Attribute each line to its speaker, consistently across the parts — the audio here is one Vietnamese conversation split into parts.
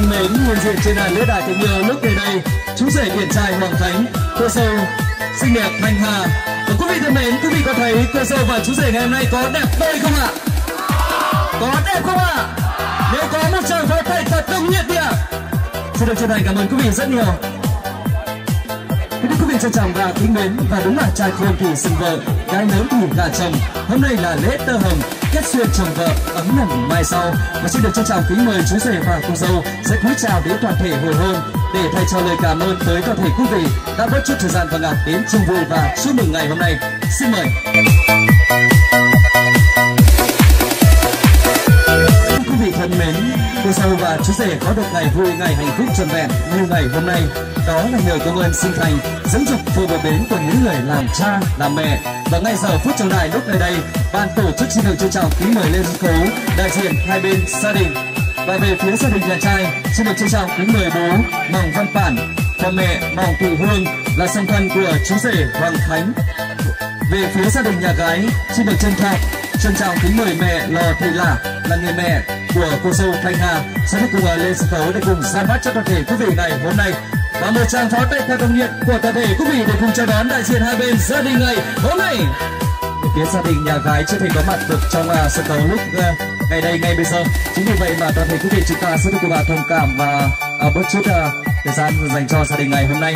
Speaker 1: kính mến, hiện diện trên đàn lễ đài tình yêu lúc này đây, chú rể điển trai Hoàng Khánh, cô dâu xinh đẹp Thanh Hà. Và quý vị thân mến, quý vị có thấy cô dâu và chú rể ngày hôm nay có đẹp đôi không ạ? Có đẹp không ạ? Nếu có một tràng pháo tay thật nồng nhiệt đi ạ. Xin được chân thành cảm ơn quý vị rất nhiều. Quý vị trân trọng và kính mến, và đúng là trai khôn thì sinh vợ, gái lớn thì gả chồng. Hôm nay là lễ tơ hồng, kết duyên chồng vợ ấm nồng mai sau. Và xin được trân trọng kính mời chú rể và cô dâu sẽ cúi chào đến toàn thể hồi hôn để thay cho lời cảm ơn tới toàn thể quý vị đã bớt chút thời gian và ngọc đến chung vui và chúc mừng ngày hôm nay. Xin mời. Quý vị thân mến, cô dâu và chú rể có được ngày vui, ngày hạnh phúc trọn vẹn như ngày hôm nay, đó là nhờ công ơn sinh thành dưỡng dục phù bồi bến của những người làm cha làm mẹ. Và ngay giờ phút trọng đại lúc này đây, ban tổ chức xin được trân trọng kính mời lên sân khấu đại diện hai bên gia đình. Và về phía gia đình nhà trai, xin được trân trọng kính mời bố Mòng Văn Bản và mẹ Mòng Thị Hương là song thân của chú rể Hoàng Khánh. Về phía gia đình nhà gái, xin được trân trọng kính mời mẹ Lò Thị Lả là người mẹ của cô dâu Thanh Hà sẽ được cùng lên sân khấu để cùng ra mắt cho toàn thể quý vị ngày hôm nay. Và một tràng pháo tay theo công nhiệt của toàn thể quý vị để cùng chào đón đại diện hai bên gia đình ngày hôm nay. Phía gia đình nhà gái chưa thể có mặt được trong sân khấu lúc ngày đây ngay bây giờ, chính vì vậy mà toàn thể quý vị chúng ta sẽ được cùng thông cảm và bớt chút thời gian dành cho gia đình ngày hôm nay.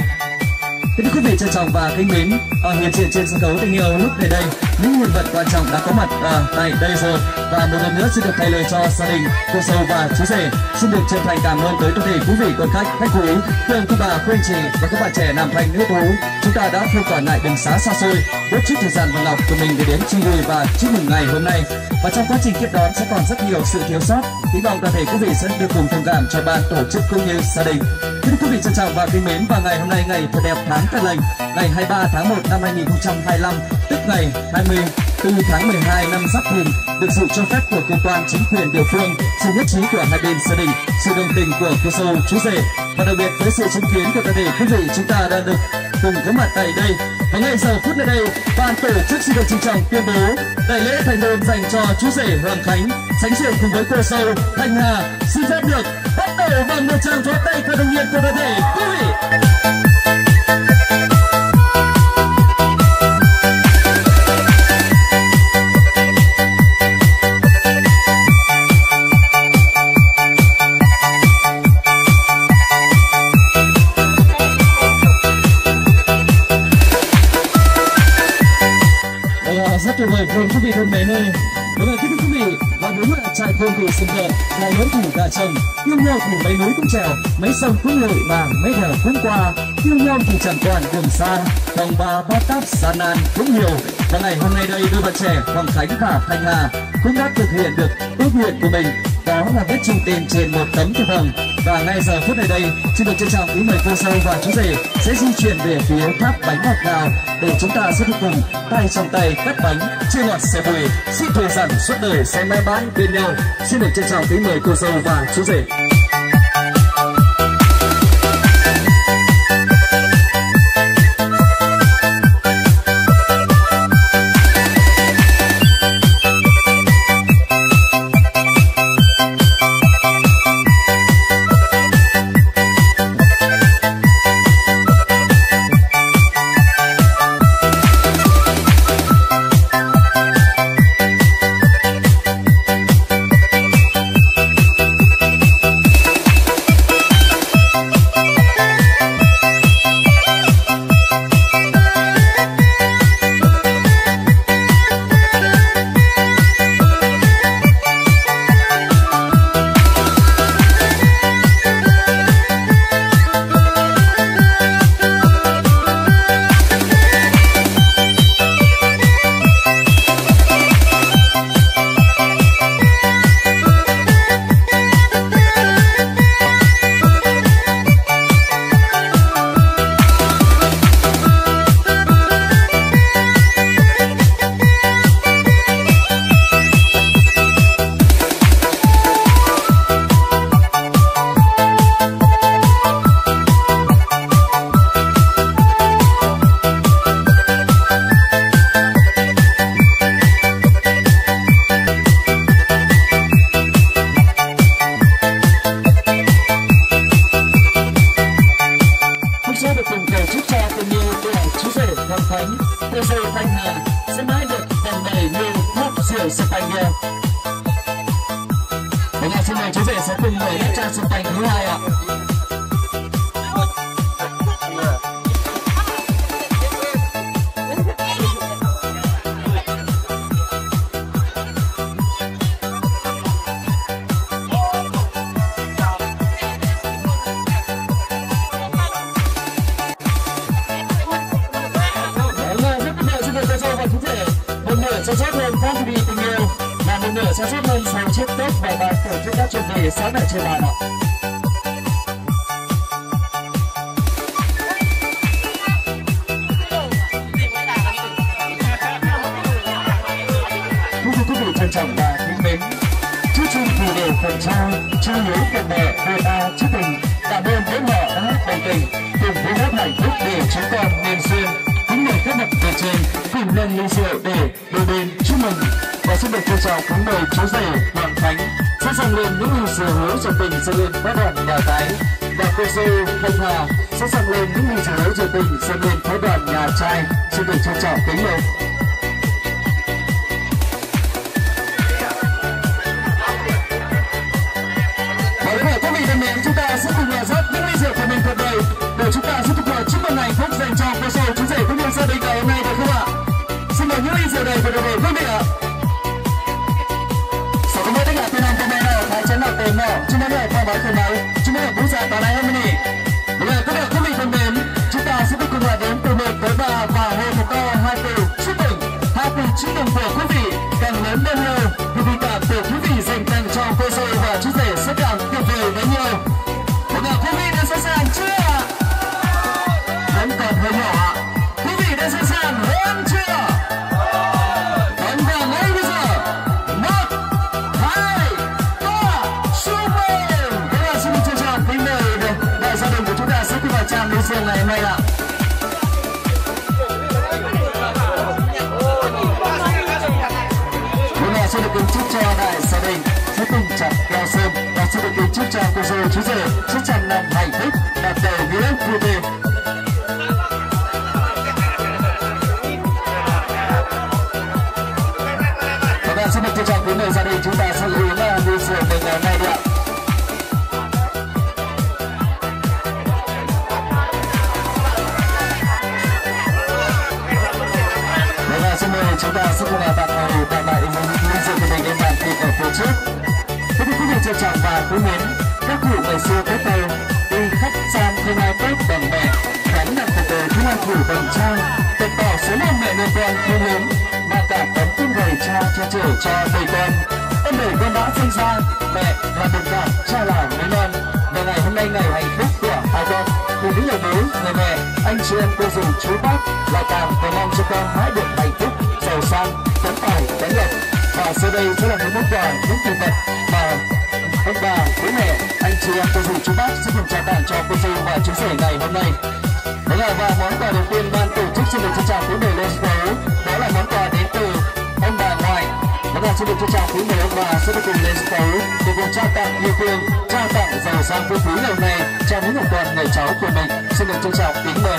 Speaker 1: Kính quý vị trân trọng và kính mến, hiện diện trên sân khấu tình yêu lúc này đây, những nhân vật quan trọng đã có mặt tại đây rồi. Và một lần nữa xin được thay lời cho gia đình cô dâu và chú rể xin được chân thành cảm ơn tới toàn thể quý vị quan khách quý, thưa quý bà, quý anh chị và các bạn trẻ nam thanh nữ tú, chúng ta đã không quản ngại đường xá xa xôi, bớt chút thời gian và ngọc của mình để đến chung vui và chúc mừng ngày hôm nay. Và trong quá trình tiếp đón sẽ còn rất nhiều sự thiếu sót, hy vọng toàn thể quý vị sẽ được cùng thông cảm cho ban tổ chức cũng như gia đình. Kính quý vị trân trọng và kính mến, và ngày hôm nay ngày thật đẹp tháng Cát Lành, ngày 23 tháng 1 năm 2025, tức ngày 24 tháng 12 năm Giáp Thìn, được sự cho phép của cơ quan chính quyền địa phương, sự nhất trí của hai bên gia đình, sự đồng tình của cô dâu chú rể và đặc biệt với sự chứng kiến của toàn thể quý vị chúng ta đã được cùng có mặt tại đây. Và ngay giờ phút này đây, ban tổ chức xin được trân trọng tuyên bố đại lễ thành hôn dành cho chú rể Hoàng Khánh sánh diện cùng với cô dâu Thanh Hà xin phép được bắt đầu bằng một tràng pháo tay thật nồng nhiệt của toàn thể quý vị. Rất tuyệt vời, quý vị thân mến ơi. Đúng rồi, kính thưa quý vị, và đúng là trai khôn thì sinh vợ, gái lớn thì gả chồng, yêu nhau thì mấy núi cũng trèo, mấy sông cũng lội mà mấy đèo cũng qua, yêu nhau thì chẳng quản đường xa, đồng ba bát táp gian nan cũng nhiều. Và ngày hôm nay đây, đôi bạn trẻ Hoàng Khánh và Thanh Hà cũng đã thực hiện được ước nguyện của mình, đó là viết chung tên trên một tấm thiệp hồng. Và ngay giờ phút này đây, xin được trân trọng kính mời cô dâu và chú rể sẽ di chuyển về phía tháp bánh ngọt ngào để chúng ta sẽ được cùng tay trong tay cắt bánh, chia ngọt sẻ bùi, xin thề rằng suốt đời sẽ mãi mãi bên nhau. Xin được trân trọng kính mời cô dâu và chú rể. Hồ Thanh Hà sẽ mãi được đầm đầy như tháp rượu Spaniel. Và ngày xin mời chú rể sẽ cùng mời đáp trang Spain thứ hai ạ. Sản xuất hơn các vị tình yêu là một nửa sản xuất hơn 6 chiếc tốt và ban tổ chức đã chuẩn bị sẵn ở trên bàn ạ. Quý vị trân trọng và kính mến, chúc chung thì đều phần trao cho nhớ phần mẹ người ta chúc tình, cảm ơn với họ đã hát đồng tình cùng với hát hạnh phúc để chúng con nên duyên. Kính mời các bậc về trên cùng lên ly rượu để đôi bên chúc mừng. Và xin được trân trọng kính mời chú rể Hoàng Khánh sẽ dâng lên những ly rượu hứa trần tình dâng lên phái đoàn nhà gái, và cô dâu Thanh Hà sẽ dâng lên những ly rượu hứa trần tình dâng lên phái đoàn nhà trai. Xin được trân trọng kính mời. Và đến đây quý vị thân mến, chúng ta sẽ cùng rót những ly rượu của mình thật đầy để chúng ta sẽ cùng chúc mừng hạnh phúc dành cho cô dâu chú rể cũng như gia đình ngày hôm nay, được không ạ? Xin mời những ly rượu đầy của đời quý vị ạ. Sau đó tất cả tên này nào thái chén nào tên nào chúng ta để thông báo khởi máy chúng ta cũng sẽ tỏ này hôm nay. Bây giờ tất cả quý vị thân mến, chúng ta sẽ cùng hòa đến từ 1 tới 3 và hô một câu hai từ chúc mừng. Hai từ chúc mừng của quý vị càng lớn hơn nhiều thì tình cảm của quý vị dành tặng cho cô dâu và chú rể sẽ càng tuyệt vời bấy nhiêu. Bây giờ quý vị đã sẵn sàng chưa ạ? Vẫn còn hơi nhỏ ạ. Quý vị đã sẵn sàng hơn chưa? Vẫn còn ngay bây giờ. 1, 2, 3, chúc mừng. Các bạn xin được trân trọng kính mời đại gia đình của chúng ta sẽ cùng vào tràng ly rượu ngày hôm nay ạ. Xin được kính chúc cho đại gia đình sẽ cùng chặt keo sơn, và xin được kính chúc cho cô dâu chú rể sẽ trăm năm hạnh phúc đạt đời nghĩa vui vẻ. Các bạn xin được trân trọng kính mời gia đình chúng ta sẽ uống ly rượu mình ngày hôm nay đi ạ. Xin mời chúng ta sẽ cùng tặng lại ly rượu của mình lên bàn tiệc ở phía trước. Thưa quý vị trân trọng và quý mến, các cụ ngày xưa có câu đi khách sang không ai tốt bằng mẹ, gánh nặng cuộc đời không ai thủ bằng cha, bày tỏ số môn mẹ nuôi con không lớn mà cả tấm tương đời cha che chở cho đời con. Ơn đời con đã sinh ra, mẹ là đồng cảm, cha là núi non. Và ngày hôm nay ngày hạnh phúc của hai con, cùng những người bố, người mẹ, anh chị em cô dì chú bác lại càng cầu mong cho con mãi được hạnh phúc, giàu sang, tấn tài, tấn lộc. Và sau đây sẽ là những món quà, những kỷ vật mà ông bà, bố mẹ, anh chị em cô dì chú bác sẽ cùng trao tặng cho cô dâu và chú rể ngày hôm nay. Đó là và món quà đầu tiên ban tổ chức xin được trân trọng kính mời lên sân khấu. Đó là món quà đến từ ông bà ngoại. Đó là xin được trân trọng kính mời ông bà sẽ được cùng lên sân khấu để cùng trao tặng yêu thương, trao tặng giàu sang phú quý ngày hôm nay cho những người con người cháu của mình. Xin được trân trọng kính mời.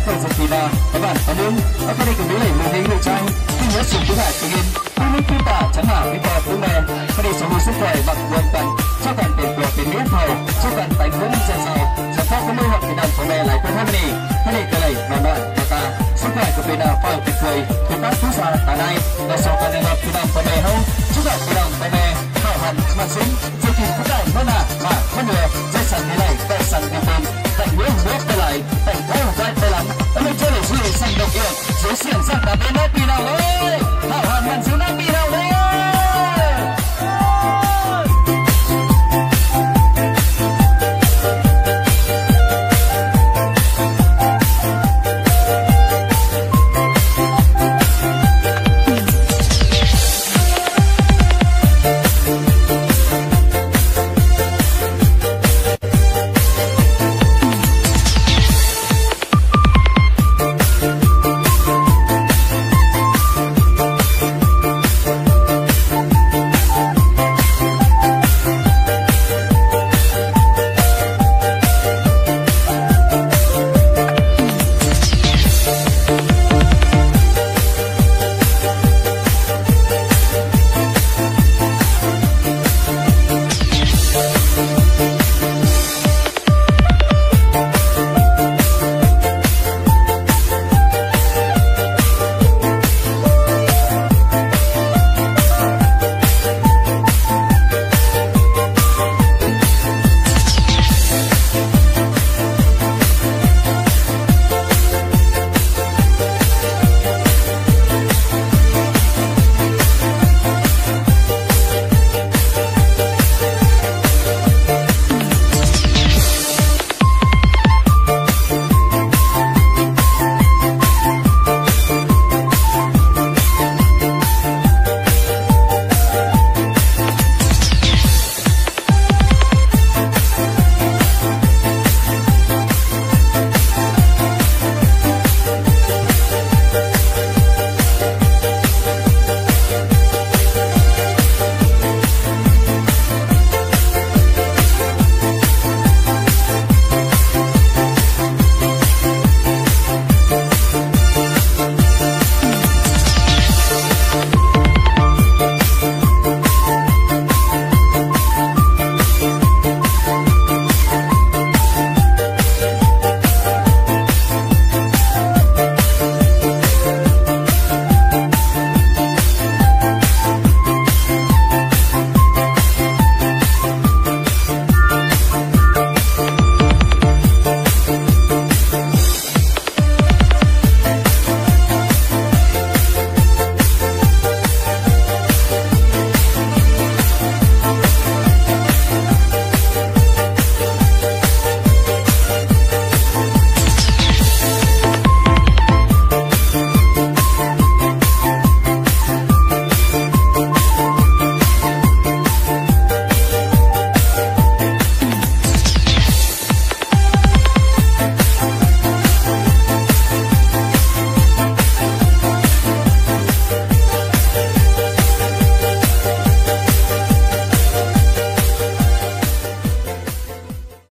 Speaker 1: phần sự kỳ đà các bạn có muốn ở đây cùng với lại một hình người trai khi nhớ sự cứu hại tự nhiên tôi muốn phiên tả chẳng hạn với bò phương bè có đi sống sức khỏe bằng nguồn tận cho cần tiền của tiền biết thầu cho cần tài vốn dần giàu cho phép có môi học thì đàn của mẹ lại quên hai mươi